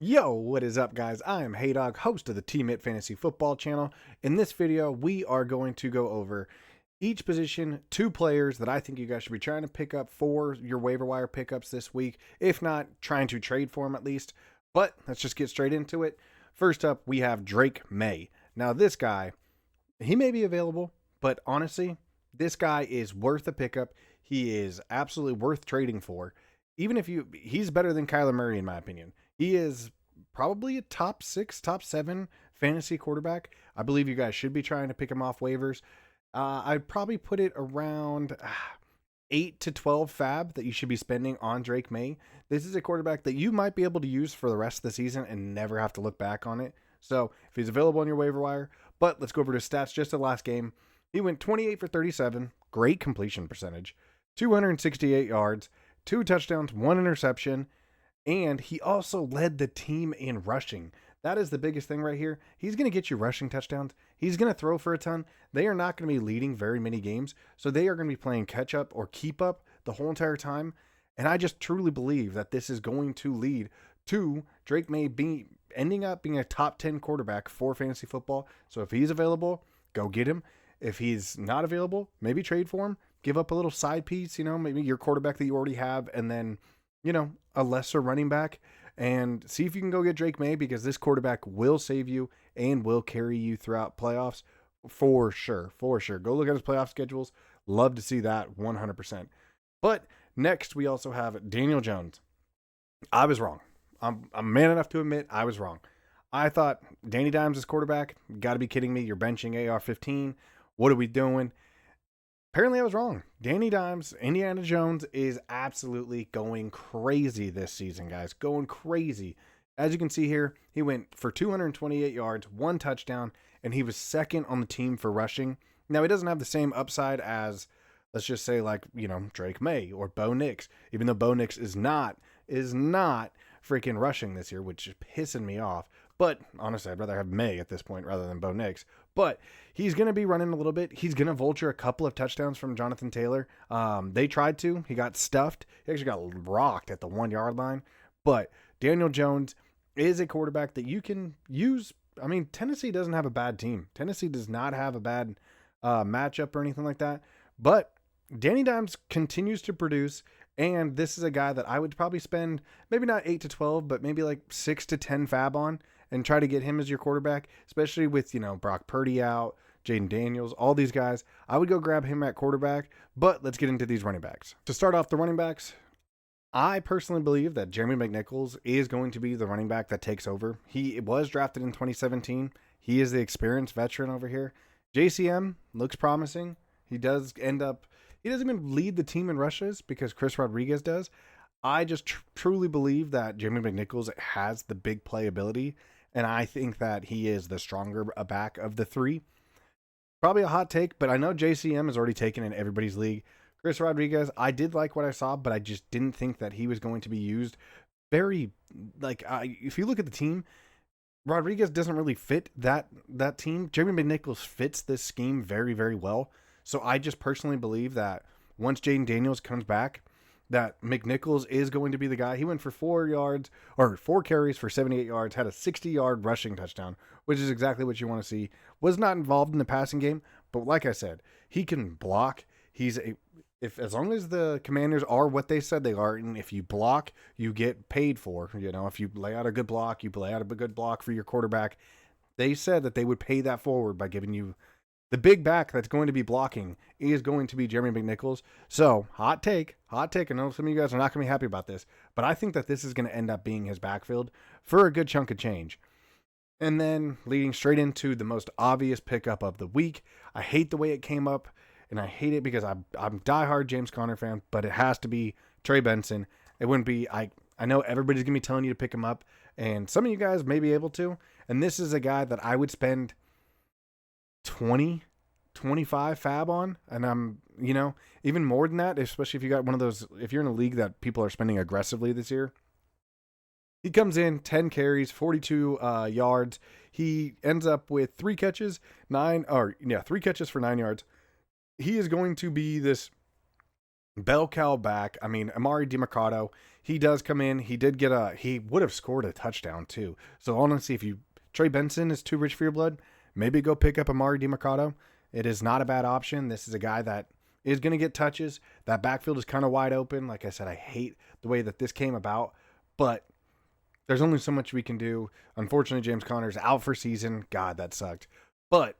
Yo, what is up, guys? I am Heydog, host of the Team It Fantasy Football channel. In this video, we are going to go over each position, two players that I think you guys should be trying to pick up for your waiver wire pickups this week, if not trying to trade for them at least. But let's just get straight into it. First up, we have Drake May. Now, this guy, he may be available, but honestly, this guy is worth a pickup. He is absolutely worth trading for. Even if he's better than Kyler Murray, in my opinion. He is probably a top 6, top 7 fantasy quarterback. I believe you guys should be trying to pick him off waivers. I'd probably put it around 8 to 12 fab that you should be spending on Drake May. This is a quarterback that you might be able to use for the rest of the season and never have to look back on it. So if he's available on your waiver wire, but let's go over to his stats just the last game. He went 28 for 37, great completion percentage, 268 yards, 2 touchdowns, 1 interception, and he also led the team in rushing. That is the biggest thing right here. He's going to get you rushing touchdowns. He's going to throw for a ton. They are not going to be leading very many games, so they are going to be playing catch up or keep up the whole entire time. And I just truly believe that this is going to lead to Drake May ending up being a top 10 quarterback for fantasy football. So if he's available, go get him. If he's not available, maybe trade for him. Give up a little side piece, maybe your quarterback that you already have, and then, a lesser running back, and see if you can go get Drake May, because this quarterback will save you and will carry you throughout playoffs for sure. For sure. Go look at his playoff schedules. Love to see that 100%. But next, we also have Daniel Jones. I was wrong. I'm man enough to admit I was wrong. I thought Danny Dimes is quarterback. Got to be kidding me. You're benching AR-15. What are we doing? Apparently I was wrong. Danny Dimes, Indiana Jones, is absolutely going crazy this season, guys. Going crazy. As you can see here, he went for 228 yards, 1 touchdown, and he was second on the team for rushing. Now, he doesn't have the same upside as, let's just say, Drake May or Bo Nix, even though Bo Nix is not freaking rushing this year, which is pissing me off. But honestly, I'd rather have May at this point rather than Bo Nix. But he's going to be running a little bit. He's going to vulture a couple of touchdowns from Jonathan Taylor. They tried to. He got stuffed. He actually got rocked at the 1 yard line. But Daniel Jones is a quarterback that you can use. I mean, Tennessee doesn't have a bad team. Tennessee does not have a bad matchup or anything like that. But Danny Dimes continues to produce. And this is a guy that I would probably spend maybe not 8 to 12, but maybe like 6 to 10 fab on and try to get him as your quarterback, especially with, Brock Purdy out, Jaden Daniels, all these guys. I would go grab him at quarterback, but let's get into these running backs. To start off the running backs, I personally believe that Jeremy McNichols is going to be the running back that takes over. He was drafted in 2017. He is the experienced veteran over here. JCM looks promising. He doesn't even lead the team in rushes because Chris Rodriguez does. I just truly believe that Jeremy McNichols has the big play ability, and I think that he is the stronger back of the three. Probably a hot take, but I know JCM is already taken in everybody's league. Chris Rodriguez, I did like what I saw, but I just didn't think that he was going to be used very, if you look at the team, Rodriguez doesn't really fit that team. Jeremy McNichols fits this scheme very, very well. So I just personally believe that once Jaden Daniels comes back, that McNichols is going to be the guy. He went for 4 carries for 78 yards, had a 60-yard rushing touchdown, which is exactly what you want to see. Was not involved in the passing game, but like I said, he can block. As long as the Commanders are what they said they are, and if you block, you get paid for. If you lay out a good block, you lay out a good block for your quarterback. They said that they would pay that forward by giving you the big back that's going to be blocking is going to be Jeremy McNichols. So, hot take. I know some of you guys are not going to be happy about this, but I think that this is going to end up being his backfield for a good chunk of change. And then leading straight into the most obvious pickup of the week. I hate the way it came up, and I hate it because I'm a diehard James Conner fan, but it has to be Trey Benson. It wouldn't be, I know everybody's going to be telling you to pick him up, and some of you guys may be able to. And this is a guy that I would spend 25 fab on, and I'm even more than that, especially if you got one of those, if you're in a league that people are spending aggressively this year. He comes in 10 carries, 42 yards. He ends up with 3 catches, 3 catches for 9 yards. He is going to be this bell cow back. I mean, Amari DiMercado, he does come in. He would have scored a touchdown too. So honestly, if Trey Benson is too rich for your blood, maybe go pick up Amari DiMercato. It is not a bad option. This is a guy that is going to get touches. That backfield is kind of wide open. Like I said, I hate the way that this came about, but there's only so much we can do. Unfortunately, James Conner's out for season. God, that sucked. But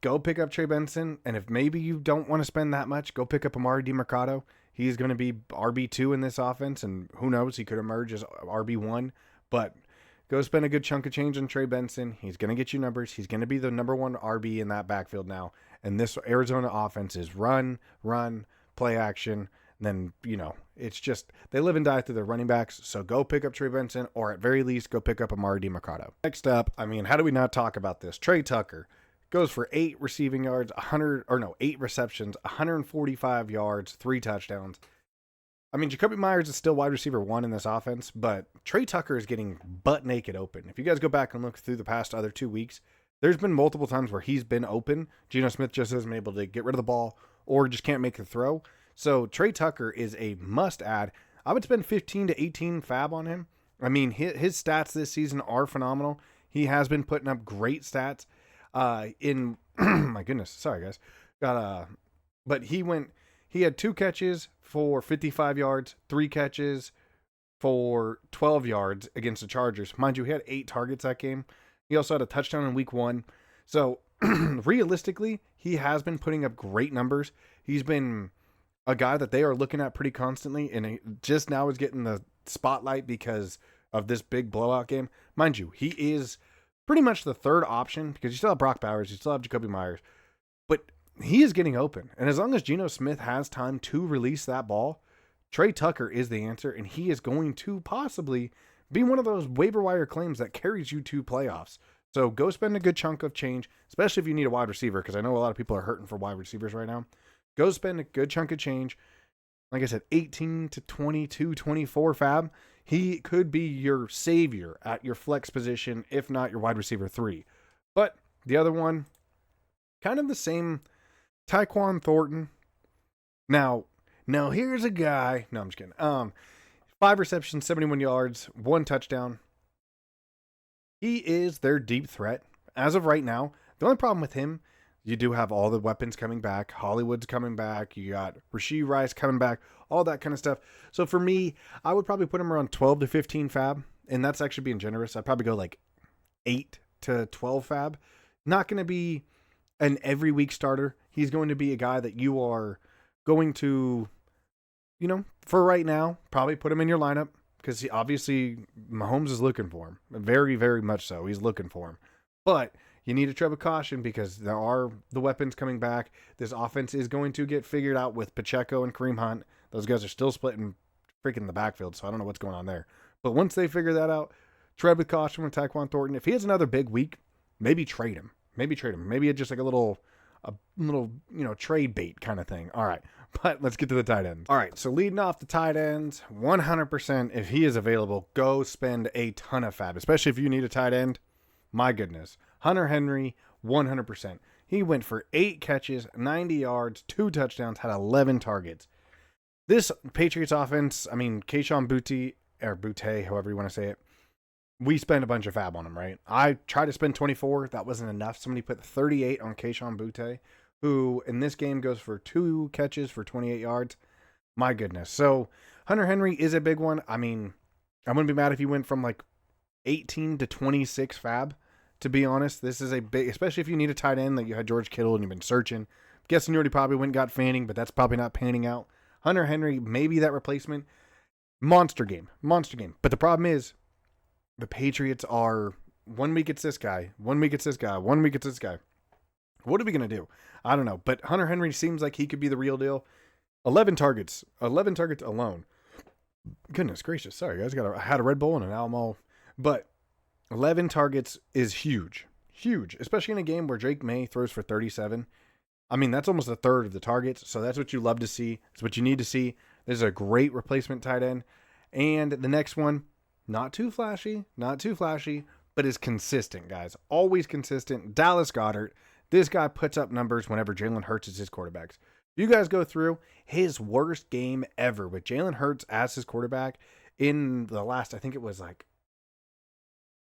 go pick up Trey Benson, and if maybe you don't want to spend that much, go pick up Amari DiMercato. He's going to be RB2 in this offense, and who knows, he could emerge as RB1. But go spend a good chunk of change on Trey Benson. He's going to get you numbers. He's going to be the number one RB in that backfield now. And this Arizona offense is run, play action. And then, it's just they live and die through their running backs. So go pick up Trey Benson, or at very least, go pick up Amari DiMercato. Next up, how do we not talk about this? Trey Tucker goes for 8 receiving yards, 8 receptions, 145 yards, 3 touchdowns. Jacoby Myers is still wide receiver 1 in this offense, but Trey Tucker is getting butt naked open. If you guys go back and look through the past other 2 weeks, there's been multiple times where he's been open. Geno Smith just isn't able to get rid of the ball or just can't make the throw. So Trey Tucker is a must add. I would spend 15 to 18 fab on him. His stats this season are phenomenal. He has been putting up great stats. My goodness, sorry guys. But he had 2 catches for 55 yards, 3 catches for 12 yards against the Chargers. Mind you, he had 8 targets that game. He also had a touchdown in week 1. So realistically, he has been putting up great numbers. He's been a guy that they are looking at pretty constantly, and he just now is getting the spotlight because of this big blowout game. Mind you, he is pretty much the third option because you still have Brock Bowers, you still have Jacoby Myers, but he is getting open. And as long as Geno Smith has time to release that ball, Trey Tucker is the answer, and he is going to possibly be one of those waiver wire claims that carries you to playoffs. So go spend a good chunk of change, especially if you need a wide receiver, because I know a lot of people are hurting for wide receivers right now. Go spend a good chunk of change. Like I said, 18 to 22, 24 fab. He could be your savior at your flex position, if not your wide receiver 3. But the other one, kind of the same, Tyquan Thornton. Now here's a guy. No, I'm just kidding. 5 receptions, 71 yards, 1 touchdown. He is their deep threat as of right now. The only problem with him, you do have all the weapons coming back. Hollywood's coming back. You got Rashee Rice coming back, all that kind of stuff. So for me, I would probably put him around 12 to 15 fab, and that's actually being generous. I'd probably go like 8 to 12 fab. Not going to be an every week starter. He's going to be a guy that you are going to, for right now, probably put him in your lineup because obviously Mahomes is looking for him. Very, very much so. He's looking for him. But you need to tread with caution because there are the weapons coming back. This offense is going to get figured out with Pacheco and Kareem Hunt. Those guys are still splitting freaking the backfield, so I don't know what's going on there. But once they figure that out, tread with caution with Tyquan Thornton. If he has another big week, maybe trade him. Maybe it's just like a little trade bait kind of thing. All right, but let's get to the tight ends. All right, so leading off the tight ends, 100%, if he is available, go spend a ton of fab, especially if you need a tight end. My goodness. Hunter Henry, 100%. He went for 8 catches, 90 yards, 2 touchdowns, had 11 targets. This Patriots offense, Kayshon Boutte, however you want to say it, we spent a bunch of fab on him, right? I tried to spend 24. That wasn't enough. Somebody put 38 on Kayshon Boutte, who in this game goes for 2 catches for 28 yards. My goodness. So Hunter Henry is a big one. I wouldn't be mad if he went from like 18 to 26 fab. To be honest, this is a big, especially if you need a tight end, like you had George Kittle and you've been searching. I'm guessing you already probably went and got Fanning, but that's probably not panning out. Hunter Henry, maybe that replacement. Monster game. But the problem is, the Patriots are 1 week it's this guy, 1 week it's this guy, 1 week it's this guy. What are we going to do? I don't know. But Hunter Henry seems like he could be the real deal. 11 targets alone. Goodness gracious. Sorry, guys. I had a Red Bull and now I'm all. But 11 targets is huge. Huge. Especially in a game where Drake May throws for 37. That's almost a third of the targets. So that's what you love to see. It's what you need to see. This is a great replacement tight end. And the next one, not too flashy, but is consistent, guys. Always consistent. Dallas Goedert. This guy puts up numbers whenever Jalen Hurts is his quarterback. You guys go through his worst game ever with Jalen Hurts as his quarterback in the last, I think it was like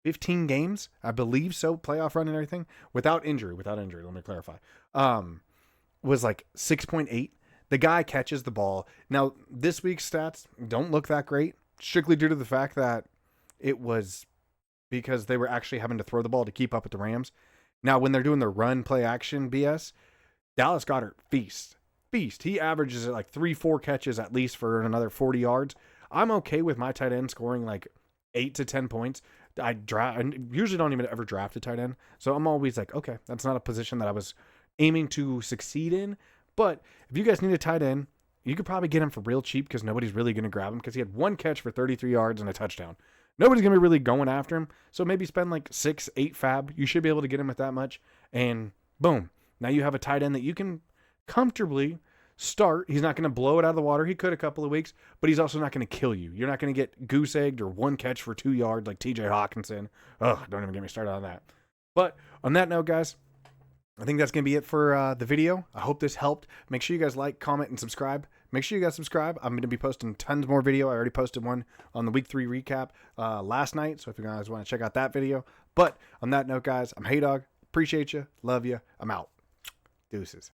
15 games, I believe so, playoff run and everything, without injury, let me clarify, was like 6.8. The guy catches the ball. Now, this week's stats don't look that great, strictly due to the fact that it was because they were actually having to throw the ball to keep up with the Rams. Now, when they're doing the run, play, action BS, Dallas Goedert feast. He averages like 3-4 catches at least for another 40 yards. I'm okay with my tight end scoring like 8 to 10 points. I usually don't even ever draft a tight end. So I'm always like, okay, that's not a position that I was aiming to succeed in. But if you guys need a tight end, you could probably get him for real cheap because nobody's really going to grab him because he had one catch for 33 yards and a touchdown. Nobody's going to be really going after him. So maybe spend like 6-8 fab. You should be able to get him at that much. And boom. Now you have a tight end that you can comfortably start. He's not going to blow it out of the water. He could a couple of weeks, but he's also not going to kill you. You're not going to get goose egged or one catch for 2 yards like TJ Hawkinson. Ugh, don't even get me started on that. But on that note, guys, I think that's going to be it for the video. I hope this helped. Make sure you guys like, comment, and subscribe. Make sure you guys subscribe. I'm going to be posting tons more video. I already posted one on the week 3 recap last night. So if you guys want to check out that video. But on that note, guys, I'm Hey Dog. Appreciate you. Love you. I'm out. Deuces.